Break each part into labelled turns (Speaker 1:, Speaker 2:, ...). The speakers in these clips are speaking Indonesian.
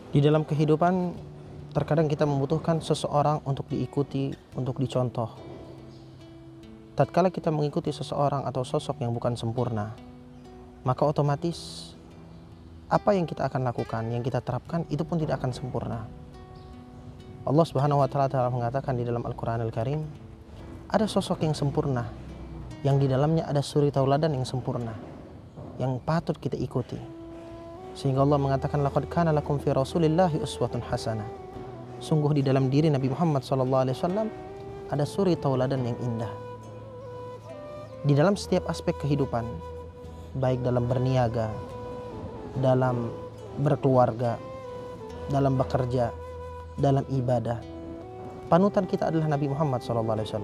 Speaker 1: Di dalam kehidupan, terkadang kita membutuhkan seseorang untuk diikuti, untuk dicontoh. Tatkala kita mengikuti seseorang atau sosok yang bukan sempurna, maka otomatis apa yang kita akan lakukan, yang kita terapkan, itu pun tidak akan sempurna. Allah Subhanahu wa Ta'ala telah mengatakan di dalam Al-Quran Al-Karim, ada sosok yang sempurna, yang di dalamnya ada suri tauladan yang sempurna, yang patut kita ikuti. Sehingga Allah mengatakan, laqad kana lakum fi Rasulillahi uswatun hasanah. Sungguh di dalam diri Nabi Muhammad SAW ada suri tauladan yang indah. Di dalam setiap aspek kehidupan, baik dalam berniaga, dalam berkeluarga, dalam bekerja, dalam ibadah, panutan kita adalah Nabi Muhammad SAW.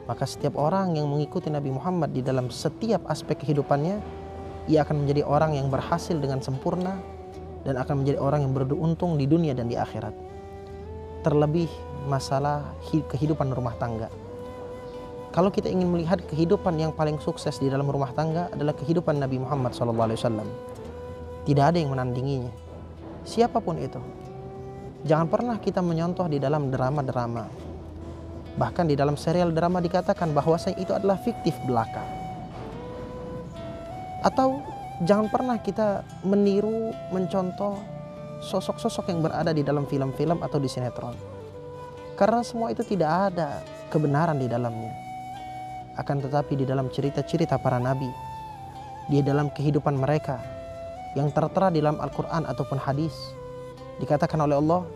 Speaker 1: Maka setiap orang yang mengikuti Nabi Muhammad di dalam setiap aspek kehidupannya, ia akan menjadi orang yang berhasil dengan sempurna dan akan menjadi orang yang beruntung di dunia dan di akhirat. Terlebih masalah kehidupan rumah tangga. Kalau kita ingin melihat kehidupan yang paling sukses di dalam rumah tangga adalah kehidupan Nabi Muhammad SAW. Tidak ada yang menandinginya, siapapun itu. Jangan pernah kita menyontoh di dalam drama-drama. Bahkan di dalam serial drama dikatakan bahwasanya itu adalah fiktif belaka. Atau jangan pernah kita meniru, mencontoh sosok-sosok yang berada di dalam film-film atau di sinetron. Karena semua itu tidak ada kebenaran di dalamnya. Akan tetapi di dalam cerita-cerita para nabi, di dalam kehidupan mereka yang tertera di dalam Al-Quran ataupun hadis, dikatakan oleh Allah,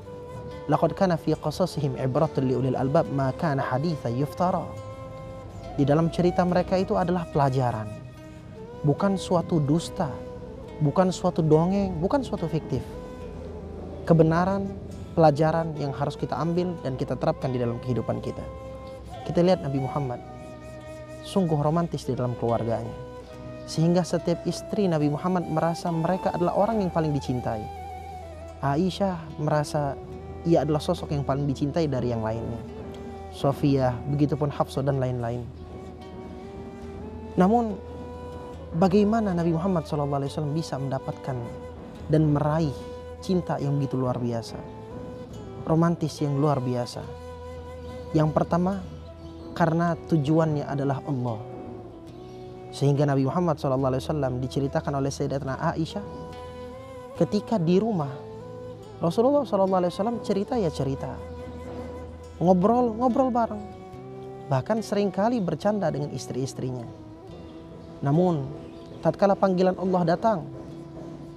Speaker 1: laqad kana fi qasasihim ibratun liulil albab ma kana haditsan yuftara. Di dalam cerita mereka itu adalah pelajaran, bukan suatu dusta, bukan suatu dongeng, bukan suatu fiktif. Kebenaran, pelajaran yang harus kita ambil dan kita terapkan di dalam kehidupan kita. Kita lihat Nabi Muhammad sungguh romantis di dalam keluarganya, sehingga setiap istri Nabi Muhammad merasa mereka adalah orang yang paling dicintai. Aisyah merasa ia adalah sosok yang paling dicintai dari yang lainnya. Sofia, begitupun Hafsah dan lain-lain. Namun bagaimana Nabi Muhammad SAW bisa mendapatkan dan meraih cinta yang begitu luar biasa, romantis yang luar biasa? Yang pertama, karena tujuannya adalah Allah. Sehingga Nabi Muhammad SAW diceritakan oleh Sayyidatina Aisyah, ketika di rumah Rasulullah SAW cerita, ngobrol bareng, bahkan seringkali bercanda dengan istri-istrinya. Namun tatkala panggilan Allah datang,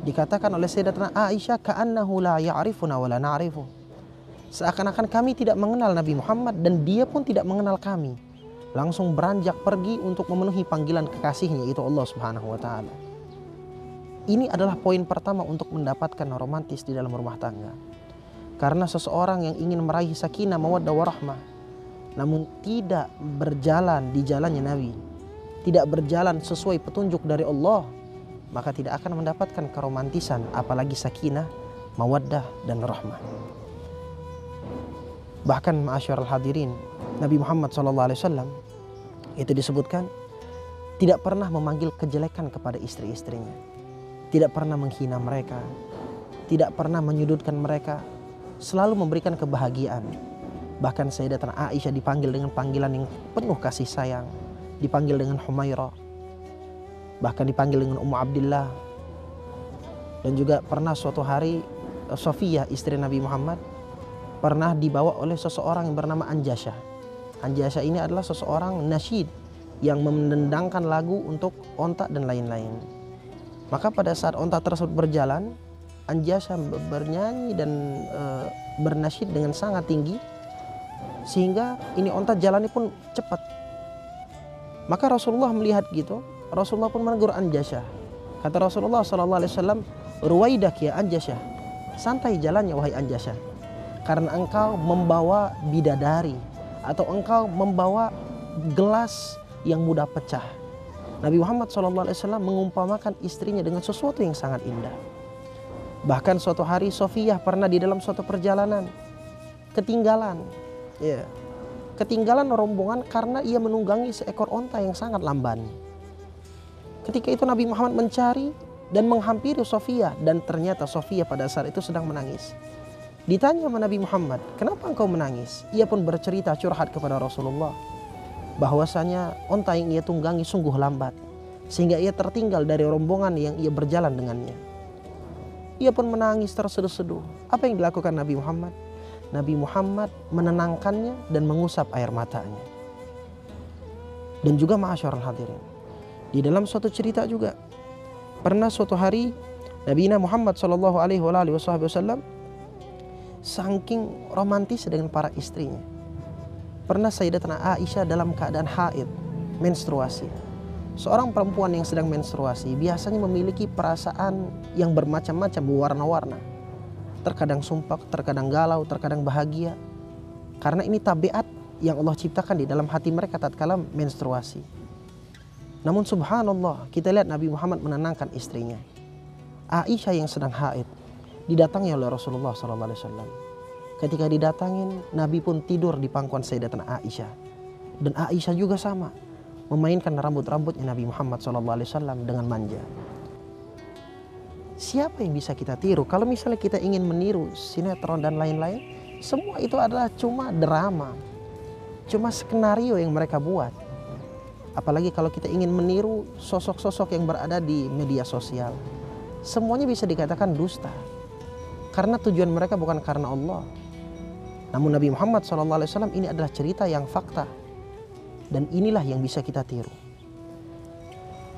Speaker 1: dikatakan oleh Sayyidatina Aisyah, ka'annahu la ya'rifuna wa la na'rifu. Seakan-akan kami tidak mengenal Nabi Muhammad dan dia pun tidak mengenal kami. Langsung beranjak pergi untuk memenuhi panggilan kekasihnya, yaitu Allah Subhanahu wa Ta'ala. Ini adalah poin pertama untuk mendapatkan romantis di dalam rumah tangga. Karena seseorang yang ingin meraih sakinah, mawaddah, warahmah, namun tidak berjalan di jalannya Nabi, tidak berjalan sesuai petunjuk dari Allah, maka tidak akan mendapatkan keromantisan, apalagi sakinah, mawaddah, dan rahmah. Bahkan ma'asyiral hadirin, Nabi Muhammad SAW itu disebutkan tidak pernah memanggil kejelekan kepada istri-istrinya, tidak pernah menghina mereka, tidak pernah menyudutkan mereka, selalu memberikan kebahagiaan. Bahkan Sayyidatina Aisyah dipanggil dengan panggilan yang penuh kasih sayang, dipanggil dengan Humairah, bahkan dipanggil dengan Ummu Abdillah. Dan juga pernah suatu hari Sofiyah, istri Nabi Muhammad, pernah dibawa oleh seseorang yang bernama Anjasyah. Anjasyah ini adalah seseorang nasyid yang mendendangkan lagu untuk onta dan lain-lain. Maka pada saat onta tersebut berjalan, Anjasyah bernyanyi dan bernasyid dengan sangat tinggi, sehingga ini onta jalannya pun cepat. Maka Rasulullah melihat gitu, Rasulullah pun menegur Anjasyah. Kata Rasulullah SAW, ruwaidak ya Anjasyah, santai jalannya wahai Anjasyah, karena engkau membawa bidadari atau engkau membawa gelas yang mudah pecah. Nabi Muhammad SAW mengumpamakan istrinya dengan sesuatu yang sangat indah. Bahkan suatu hari Sofiyah pernah di dalam suatu perjalanan ketinggalan, ketinggalan rombongan karena ia menunggangi seekor onta yang sangat lamban. Ketika itu Nabi Muhammad mencari, dan menghampiri Sofia, dan ternyata Sofia pada saat itu sedang menangis. Ditanya sama Nabi Muhammad, kenapa engkau menangis? Ia pun bercerita curhat kepada Rasulullah bahwasanya onta yang ia tunggangi sungguh lambat, sehingga ia tertinggal dari rombongan yang ia berjalan dengannya. Ia pun menangis terseduh-seduh. Apa yang dilakukan Nabi Muhammad? Nabi Muhammad menenangkannya dan mengusap air matanya. Dan juga ma'asyarul hadirin, di dalam suatu cerita juga, pernah suatu hari Nabi Muhammad SAW saking romantis dengan para istrinya. Pernah Sayyidatuna Aisyah dalam keadaan haid, menstruasi. Seorang perempuan yang sedang menstruasi biasanya memiliki perasaan yang bermacam-macam, berwarna-warna. Terkadang sumpah, terkadang galau, terkadang bahagia. Karena ini tabiat yang Allah ciptakan di dalam hati mereka tatkala menstruasi. Namun subhanallah, kita lihat Nabi Muhammad menenangkan istrinya. Aisyah yang sedang haid didatangi oleh Rasulullah SAW. Ketika didatangin, Nabi pun tidur di pangkuan Sayyidatuna Aisyah. Dan Aisyah juga sama, memainkan rambut-rambutnya Nabi Muhammad SAW dengan manja. Siapa yang bisa kita tiru? Kalau misalnya kita ingin meniru sinetron dan lain-lain, semua itu adalah cuma drama, cuma skenario yang mereka buat. Apalagi kalau kita ingin meniru sosok-sosok yang berada di media sosial, semuanya bisa dikatakan dusta. Karena tujuan mereka bukan karena Allah. Namun Nabi Muhammad SAW ini adalah cerita yang fakta. Dan inilah yang bisa kita tiru.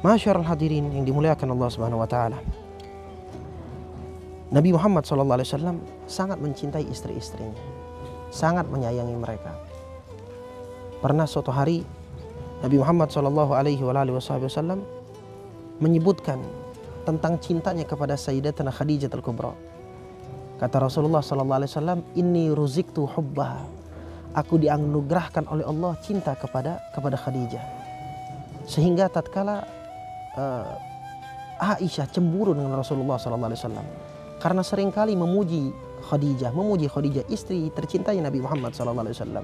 Speaker 1: Masyarul hadirin yang dimuliakan Allah Subhanahu wa taala. Nabi Muhammad SAW sangat mencintai istri-istrinya, sangat menyayangi mereka. Pernah suatu hari Nabi Muhammad SAW menyebutkan tentang cintanya kepada Sayyidatuna Khadijah Al-Kubra. Kata Rasulullah SAW, inni ruziktu hubbah. Aku dianugerahkan oleh Allah cinta kepada Khadijah. Sehingga tatkala Aisyah cemburu dengan Rasulullah SAW karena seringkali memuji Khadijah istri tercintai Nabi Muhammad SAW.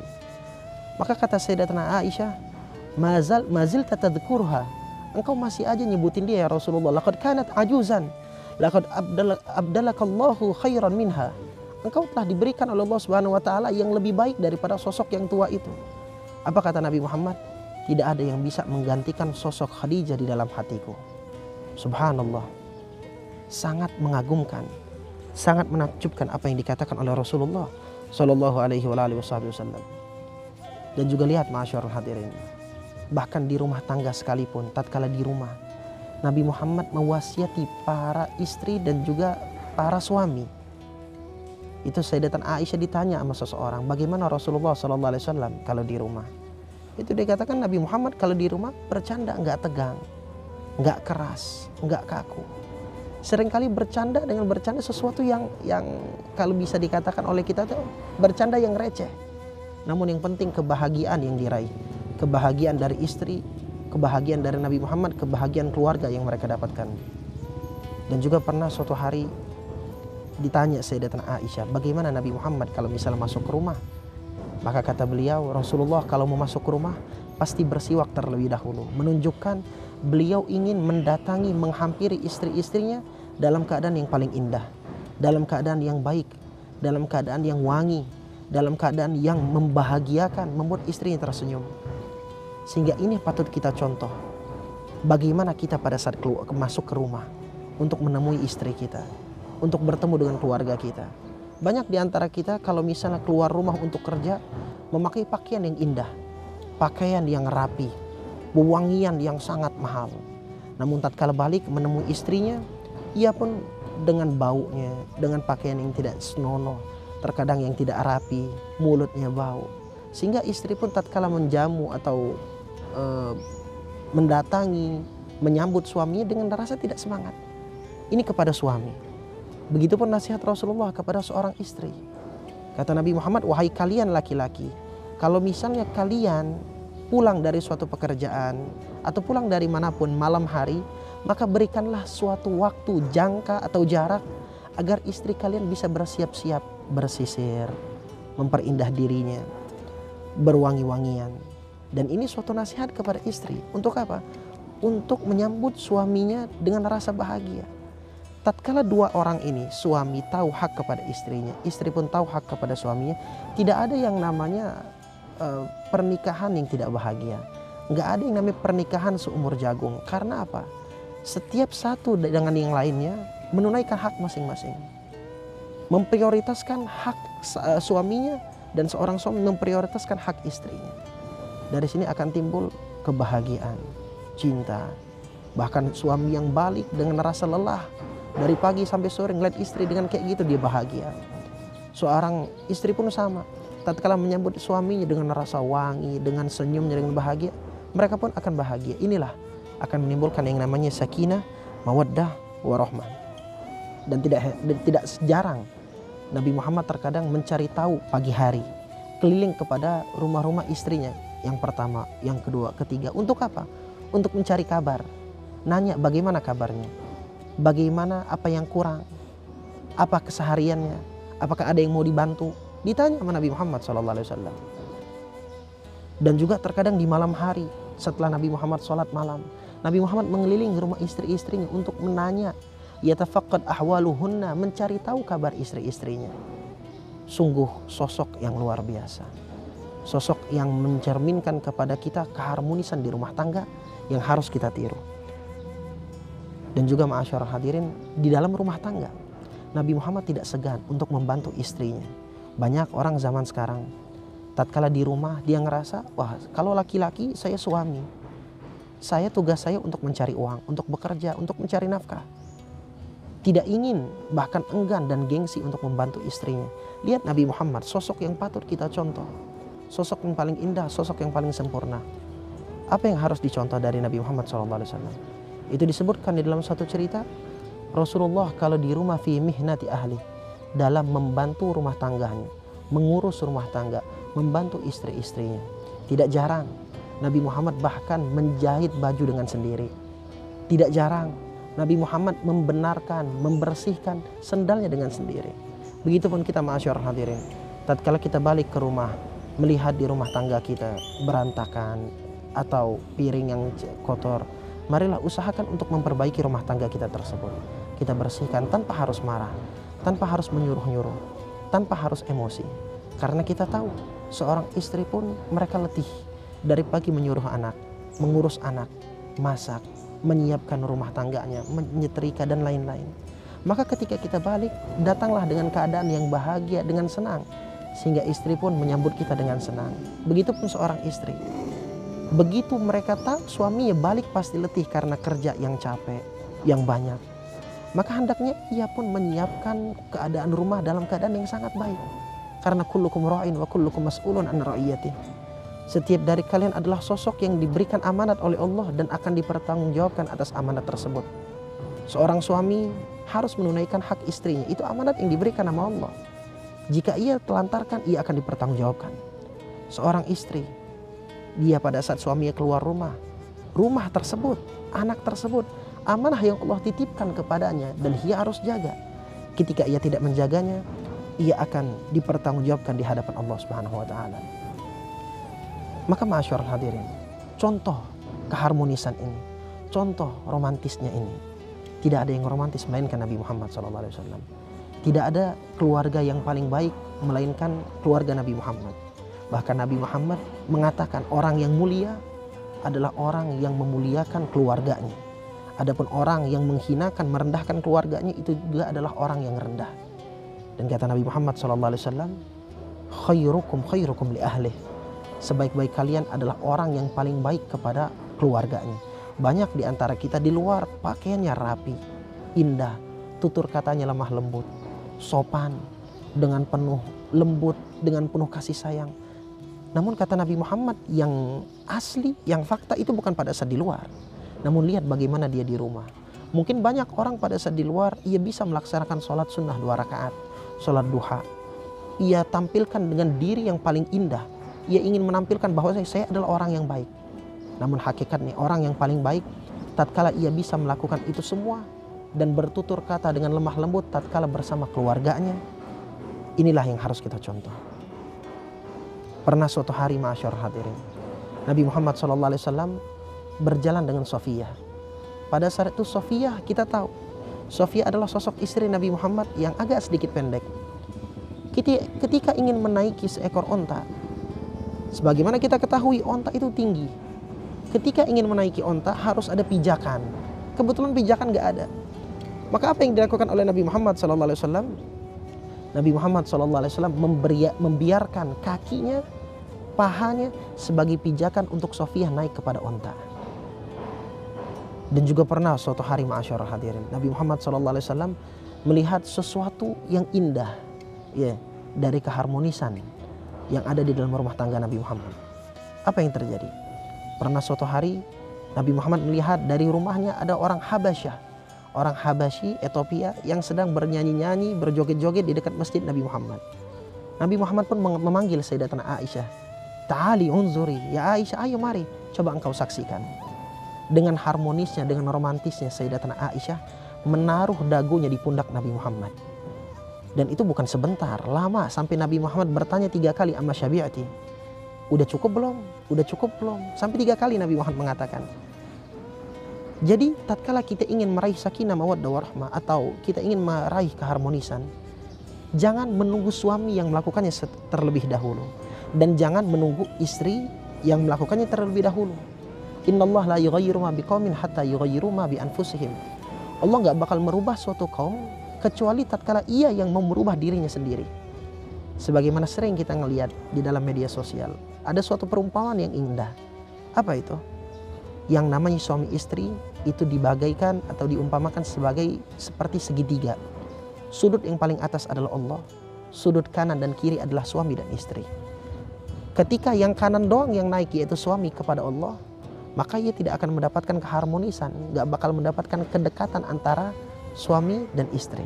Speaker 1: Maka kata Sayyidatuna Aisyah, mazil tatadhkurha, engkau masih aja nyebutin dia ya Rasulullah. Laqad kanat ajuzan, laqad abdalakallahu khairan minha. Engkau telah diberikan oleh Allah Subhanahu wa taala yang lebih baik daripada sosok yang tua itu. Apa kata Nabi Muhammad? Tidak ada yang bisa menggantikan sosok Khadijah di dalam hatiku. Subhanallah. Sangat mengagumkan, sangat menakjubkan apa yang dikatakan oleh Rasulullah sallallahu alaihi wasallam. Dan juga lihat masyarul hadirin, bahkan di rumah tangga sekalipun, tatkala di rumah, Nabi Muhammad mewasiati para istri dan juga para suami. Itu Sayyidatuna Aisyah ditanya sama seseorang, bagaimana Rasulullah SAW kalau di rumah? Itu dikatakan Nabi Muhammad kalau di rumah bercanda nggak tegang, nggak keras, nggak kaku. Seringkali bercanda dengan bercanda sesuatu yang kalau bisa dikatakan oleh kita tuh bercanda yang receh. Namun yang penting kebahagiaan yang diraih, kebahagiaan dari istri, kebahagiaan dari Nabi Muhammad, kebahagiaan keluarga yang mereka dapatkan. Dan juga pernah suatu hari ditanya Sayyidatuna Aisyah, bagaimana Nabi Muhammad kalau misalnya masuk ke rumah? Maka kata beliau, Rasulullah kalau mau masuk ke rumah pasti bersiwak terlebih dahulu, menunjukkan beliau ingin mendatangi, menghampiri istri-istrinya dalam keadaan yang paling indah, dalam keadaan yang baik, dalam keadaan yang wangi, dalam keadaan yang membahagiakan, membuat istrinya tersenyum. Sehingga ini patut kita contoh, bagaimana kita pada saat masuk ke rumah untuk menemui istri kita, untuk bertemu dengan keluarga kita. Banyak di antara kita kalau misalnya keluar rumah untuk kerja, memakai pakaian yang indah, pakaian yang rapi, wewangian yang sangat mahal. Namun tatkala balik menemui istrinya, ia pun dengan baunya, dengan pakaian yang tidak senonoh, terkadang yang tidak rapi, mulutnya bau. Sehingga istri pun tatkala menjamu atau mendatangi, menyambut suaminya dengan rasa tidak semangat. Ini kepada suami. Begitupun nasihat Rasulullah kepada seorang istri. Kata Nabi Muhammad, wahai kalian laki-laki, kalau misalnya kalian pulang dari suatu pekerjaan atau pulang dari manapun malam hari, maka berikanlah suatu waktu jangka atau jarak agar istri kalian bisa bersiap-siap, bersisir, memperindah dirinya, berwangi-wangian. Dan ini suatu nasihat kepada istri. Untuk apa? Untuk menyambut suaminya dengan rasa bahagia. tatkala dua orang ini, suami tahu hak kepada istrinya, istri pun tahu hak kepada suaminya, tidak ada yang namanya pernikahan yang tidak bahagia. Nggak ada yang namanya pernikahan seumur jagung. Karena apa? Setiap satu dengan yang lainnya menunaikan hak masing-masing. Memprioritaskan hak suaminya, dan seorang suami memprioritaskan hak istrinya. Dari sini akan timbul kebahagiaan, cinta. Bahkan suami yang balik dengan rasa lelah dari pagi sampai sore ngeliat istri dengan kayak gitu, dia bahagia. Seorang istri pun sama, tatkala menyambut suaminya dengan rasa wangi, dengan senyumnya, dengan bahagia, mereka pun akan bahagia. Inilah akan menimbulkan yang namanya sakinah, mawaddah, warahmah. Dan tidak jarang Nabi Muhammad terkadang mencari tahu pagi hari, keliling kepada rumah-rumah istrinya, yang pertama, yang kedua, ketiga. Untuk apa? Untuk mencari kabar, nanya bagaimana kabarnya, bagaimana, apa yang kurang, apa kesehariannya, apakah ada yang mau dibantu, ditanya sama Nabi Muhammad SAW. Dan juga terkadang di malam hari setelah Nabi Muhammad sholat malam, Nabi Muhammad mengelilingi rumah istri-istrinya untuk menanya, yatafaqqad ahwaluhunna, mencari tahu kabar istri-istrinya. Sungguh sosok yang luar biasa, sosok yang mencerminkan kepada kita keharmonisan di rumah tangga yang harus kita tiru. Dan juga ma'asyarul hadirin, di dalam rumah tangga Nabi Muhammad tidak segan untuk membantu istrinya. Banyak orang zaman sekarang, tatkala di rumah dia ngerasa, wah kalau laki-laki saya suami, saya tugas saya untuk mencari uang, untuk bekerja, untuk mencari nafkah. Tidak ingin, bahkan enggan dan gengsi untuk membantu istrinya. Lihat Nabi Muhammad, sosok yang patut kita contoh, sosok yang paling indah, sosok yang paling sempurna. Apa yang harus dicontoh dari Nabi Muhammad SAW? Itu disebutkan di dalam satu cerita, Rasulullah kalau di rumah fi mihnati ahli, dalam membantu rumah tangganya, mengurus rumah tangga, membantu istri-istrinya. Tidak jarang Nabi Muhammad bahkan menjahit baju dengan sendiri. Tidak jarang Nabi Muhammad membenarkan, membersihkan sendalnya dengan sendiri. Begitupun kita ma'asyarul hadirin, tatkala kita balik ke rumah, melihat di rumah tangga kita berantakan atau piring yang kotor, marilah usahakan untuk memperbaiki rumah tangga kita tersebut. Kita bersihkan tanpa harus marah, tanpa harus menyuruh-nyuruh, tanpa harus emosi. Karena kita tahu seorang istri pun mereka letih dari pagi menyuruh anak, mengurus anak, masak, menyiapkan rumah tangganya, menyetrika dan lain-lain. Maka ketika kita balik, datanglah dengan keadaan yang bahagia, dengan senang, sehingga istri pun menyambut kita dengan senang. Begitupun seorang istri, begitu mereka tahu suaminya balik pasti letih karena kerja yang capek, yang banyak, maka hendaknya ia pun menyiapkan keadaan rumah dalam keadaan yang sangat baik. Karena kullukum ra'in wa kullukum mas'ulun an ra'iyatih. Setiap dari kalian adalah sosok yang diberikan amanat oleh Allah dan akan dipertanggungjawabkan atas amanat tersebut. Seorang suami harus menunaikan hak istrinya, itu amanat yang diberikan sama Allah. Jika ia telantarkan, ia akan dipertanggungjawabkan. Seorang istri, dia pada saat suaminya keluar rumah, rumah tersebut, anak tersebut, amanah yang Allah titipkan kepadanya dan ia harus jaga. Ketika ia tidak menjaganya, ia akan dipertanggungjawabkan di hadapan Allah Subhanahu wa taala. Maka ma'asyarul hadirin, contoh keharmonisan ini, contoh romantisnya ini, tidak ada yang romantis melainkan Nabi Muhammad SAW. Tidak ada keluarga yang paling baik melainkan keluarga Nabi Muhammad. Bahkan Nabi Muhammad mengatakan orang yang mulia adalah orang yang memuliakan keluarganya. Adapun orang yang menghinakan, merendahkan keluarganya, itu juga adalah orang yang rendah. Dan kata Nabi Muhammad SAW, khairukum khairukum li ahlih. Sebaik-baik kalian adalah orang yang paling baik kepada keluarganya. Banyak di antara kita di luar pakaiannya rapi, indah, tutur katanya lemah lembut, sopan, dengan penuh lembut, dengan penuh kasih sayang. Namun kata Nabi Muhammad, yang asli, yang fakta itu bukan pada saat di luar. Namun lihat bagaimana dia di rumah. Mungkin banyak orang pada saat di luar, ia bisa melaksanakan sholat sunnah 2 rakaat, sholat duha. Ia tampilkan dengan diri yang paling indah. Ia ingin menampilkan bahwa saya adalah orang yang baik. Namun hakikatnya orang yang paling baik tatkala ia bisa melakukan itu semua dan bertutur kata dengan lemah lembut tatkala bersama keluarganya. Inilah yang harus kita contoh. Pernah suatu hari ma'asyarul hadirin, Nabi Muhammad SAW berjalan dengan Sofiyah. Pada saat itu Sofiyah kita tahu Sofia adalah sosok istri Nabi Muhammad yang agak sedikit pendek. Ketika ingin menaiki seekor onta, sebagaimana kita ketahui onta itu tinggi. Ketika ingin menaiki onta harus ada pijakan. Kebetulan pijakan gak ada. Maka apa yang dilakukan oleh Nabi Muhammad SAW? Nabi Muhammad SAW membiarkan kakinya, pahanya sebagai pijakan untuk Sofia naik kepada onta. Dan juga pernah suatu hari, ma'asyiral hadirin, Nabi Muhammad SAW melihat sesuatu yang indah, ya, dari keharmonisan yang ada di dalam rumah tangga Nabi Muhammad. Apa yang terjadi? Pernah suatu hari Nabi Muhammad melihat dari rumahnya ada orang Habasyah, orang Habasyi Ethiopia yang sedang bernyanyi-nyanyi, berjoget-joget di dekat masjid Nabi Muhammad. Nabi Muhammad pun memanggil Sayyidatuna Aisyah, "Ta'ali unzuri, ya Aisyah, ayo mari, coba engkau saksikan." Dengan harmonisnya, dengan romantisnya Sayyidatuna Aisyah menaruh dagunya di pundak Nabi Muhammad. Dan itu bukan sebentar, lama, sampai Nabi Muhammad bertanya 3 kali, "Amma syabi'ati?" Udah cukup belum? Udah cukup belum? Sampai 3 kali Nabi Muhammad mengatakan. Jadi tatkala kita ingin meraih sakinah mawaddah warahmah atau kita ingin meraih keharmonisan, jangan menunggu suami yang melakukannya terlebih dahulu, dan jangan menunggu istri yang melakukannya terlebih dahulu. Innallaha la yughayyiru ma biqaumin hatta yughayyiru ma bi anfusihim. Allah nggak bakal merubah suatu kaum kecuali tatkala ia yang mau merubah dirinya sendiri. Sebagaimana sering kita ngelihat di dalam media sosial, ada suatu perumpamaan yang indah. Apa itu? Yang namanya suami istri itu dibagaikan atau diumpamakan seperti segitiga. Sudut yang paling atas adalah Allah, sudut kanan dan kiri adalah suami dan istri. Ketika yang kanan doang yang naik, yaitu suami kepada Allah, maka ia tidak akan mendapatkan keharmonisan, gak bakal mendapatkan kedekatan antara suami dan istri.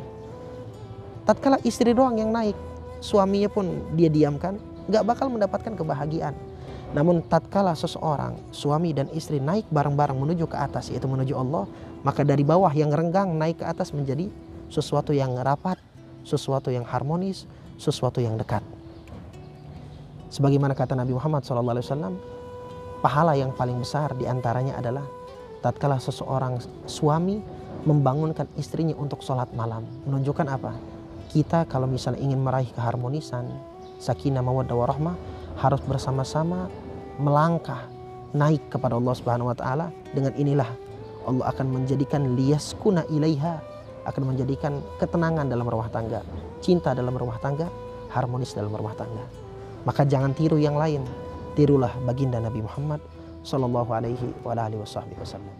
Speaker 1: Tatkala istri doang yang naik, suaminya pun dia diamkan, gak bakal mendapatkan kebahagiaan. Namun tatkala seseorang, suami dan istri naik bareng-bareng menuju ke atas, yaitu menuju Allah, maka dari bawah yang renggang naik ke atas menjadi sesuatu yang rapat, sesuatu yang harmonis, sesuatu yang dekat. Sebagaimana kata Nabi Muhammad SAW, pahala yang paling besar diantaranya adalah tatkala seseorang suami membangunkan istrinya untuk sholat malam. Menunjukkan apa? Kita kalau misalnya ingin meraih keharmonisan, sakinah mawaddah warahmah, harus bersama-sama melangkah naik kepada Allah Subhanahu wa taala. Dengan inilah Allah akan menjadikan liyaskuna ilaiha, akan menjadikan ketenangan dalam rumah tangga, cinta dalam rumah tangga, harmonis dalam rumah tangga. Maka jangan tiru yang lain. Tirulah baginda Nabi Muhammad sallallahu alaihi wa alihi wasallam.